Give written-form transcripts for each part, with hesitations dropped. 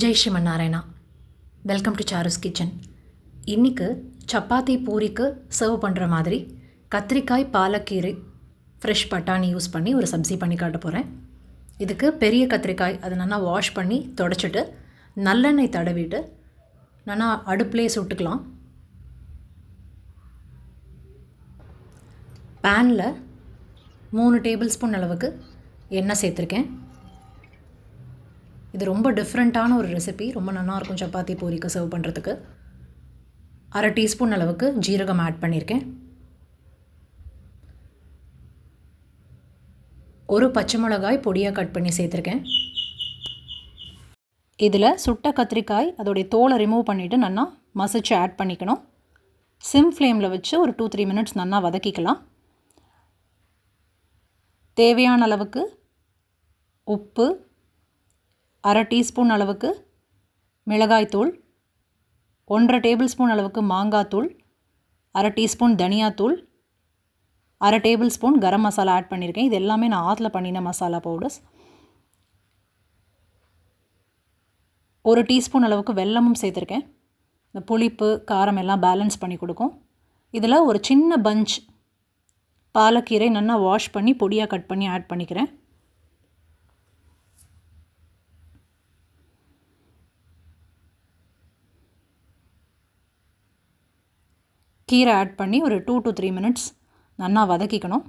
Jai Sriman Narayana. Welcome to Charu's kitchen. இன்றைக்கு சப்பாத்தி பூரிக்கு serve பண்ணுற மாதிரி கத்திரிக்காய் பாலக்கீரை ஃப்ரெஷ் பட்டாணி யூஸ் பண்ணி ஒரு சப்ஜி பண்ணி காட்ட போகிறேன். இதுக்கு பெரிய கத்திரிக்காய் அதை நல்லா வாஷ் பண்ணி தொடச்சிட்டு நல்லெண்ணெய் தடவிட்டு நல்லா அடுப்புலேயே சுட்டுக்கலாம். பேனில் 3 டேபிள் ஸ்பூன் அளவுக்கு எண்ணெய் சேர்த்துருக்கேன். இது ரொம்ப டிஃப்ரெண்ட்டான ஒரு ரெசிபி, ரொம்ப நல்லாயிருக்கும் சப்பாத்தி பூரிக்கு சர்வ் பண்ணுறதுக்கு. 1/2 டீஸ்பூன் அளவுக்கு ஜீரகம் ஆட் பண்ணியிருக்கேன். ஒரு பச்சை மிளகாய் பொடியாக கட் பண்ணி சேர்த்துருக்கேன். இதில் சுட்ட கத்திரிக்காய் அதோடைய தோலை ரிமூவ் பண்ணிவிட்டு நல்லா மசிச்சு ஆட் பண்ணிக்கணும். சிம் ஃப்ளேமில் வச்சு ஒரு 2-3 மினிட்ஸ் நல்லா வதக்கிக்கலாம். தேவையான அளவுக்கு உப்பு, 1/2 டீஸ்பூன் அளவுக்கு மிளகாய்த்தூள், 1/2 டேபிள் ஸ்பூன் அளவுக்கு மாங்காய்த்தூள், 1/2 டீஸ்பூன் தனியாத்தூள், 1/2 table spoon garam masala add பண்ணியிருக்கேன். இது எல்லாமே நான் ஆற்றுல பண்ணின மசாலா பவுடர்ஸ். 1 டீஸ்பூன் அளவுக்கு வெல்லமும் சேர்த்துருக்கேன். இந்த புளிப்பு காரம் எல்லாம் பேலன்ஸ் பண்ணி கொடுக்கும். இதில் ஒரு சின்ன பஞ்ச் பாலக்கீரை நல்லா வாஷ் பண்ணி பொடியாக கட் பண்ணி ஆட் பண்ணிக்கிறேன். கீரை ஆட் பண்ணி ஒரு 2 to 3 மினிட்ஸ் நல்லா வதக்கிக்கணும்.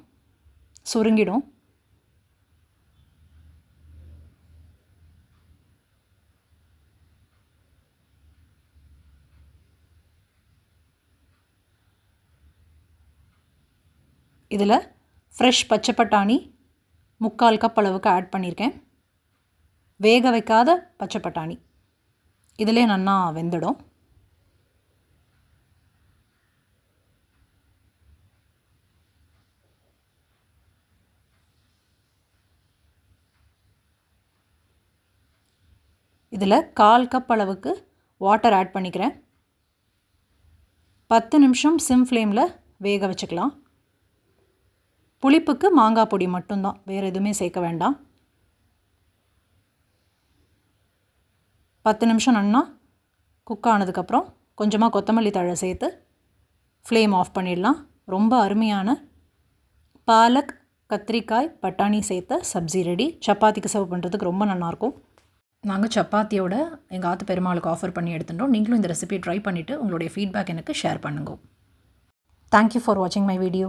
சுருங்கிடும். இதில் ஃப்ரெஷ் பச்சை பட்டாணி 3/4 கப் அளவுக்கு ஆட் பண்ணியிருக்கேன். வேக வைக்காத பச்சை பட்டாணி இதிலே நல்லா வெந்துடும். இதில் 1/4 கப் அளவுக்கு வாட்டர் ஆட் பண்ணிக்கிறேன். 10 நிமிஷம் சிம் ஃப்ளேமில் வேக வச்சுக்கலாம். புளிப்புக்கு மாங்காய் பொடி மட்டும்தான், வேறு எதுவுமே சேர்க்க வேண்டாம். 10 நிமிஷம் நல்லா குக் ஆனதுக்கப்புறம் கொஞ்சமாக கொத்தமல்லி தழை சேர்த்து ஃப்ளேம் ஆஃப் பண்ணிடலாம். ரொம்ப அருமையான பாலக் கத்திரிக்காய் பட்டாணி சேர்த்த சப்ஜி ரெடி. சப்பாத்திக்கு சர்வ் பண்ணுறதுக்கு ரொம்ப நல்லாயிருக்கும். நாங்கள் சப்பாத்தியோட எங்கள் ஆத்து பெருமாளுக்கு ஆஃபர் பண்ணி எடுத்துட்டோம். நீங்களும் இந்த ரெசிபியை ட்ரை பண்ணிவிட்டு உங்களுடைய ஃபீட்பேக் எனக்கு ஷேர் பண்ணுங்க. தேங்க்யூ ஃபார் வாட்சிங் மை வீடியோ.